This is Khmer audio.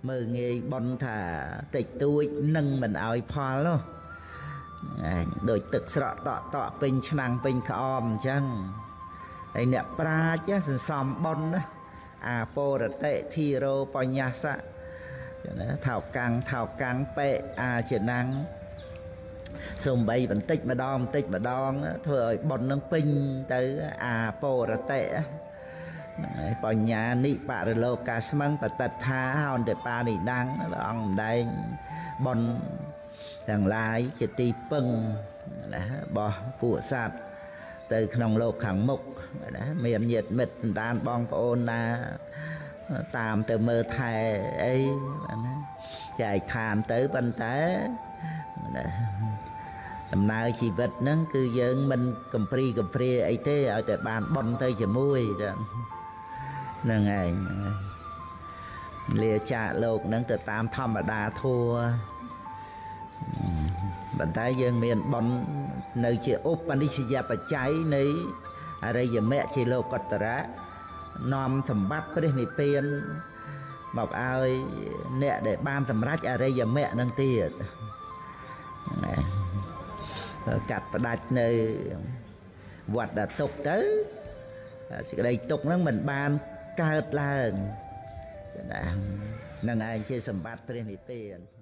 mơ nghe bon thả tịch tôi nâng mình ỏi phò luôn đôi tực sọ tọ tọ pin năng pin khom chăng ấy nè pra chứ xòm bon đó à po rật tệ thi rô po nhà sa thảo căng pệ à chuyện năng xong bay vẫn tích mà đong thôi bon nâng pin tới à po rật tệ po nhà nị bạ rồi lô cá smăng và tật tha hòn để pa nị đắng ông đây bon thằng lái chỉ ti pưng bỏ phụ sạt từក្នុងលោកខាងមុខមានញាតិមិត្តតានបងប្អូនណាតាមទៅមើលថែអីចែកឋានទៅប៉ុន្តែដំណើរជីវិតហ្នឹងគឺយើងមិនកំព្រីអីទេឲ្យតែបានបន់ទៅជាមួយចឹងហ្នឹងឯងលាចាកលោកហ្នឹងទៅតាមធម្មតាធัวប៉ុន្តែយើងមានបន់នៅជាឧបនិស្សយបច្ច័យនៃអរិយមគ្គជាលោកតរៈនាំសម្បត្តិព្រះនិព្វានមកឲ្យអ្នកដែលបានសម្រេចអរិយមគ្គនឹងទៀតកាត់ផ្ដាច់នៅវត្តដាក់ទុកទៅសេចក្តីទុកហ្នឹងមិនបានកើតឡើងហ្នឹងឯងជាសម្បត្តិព្រះនិព្វាន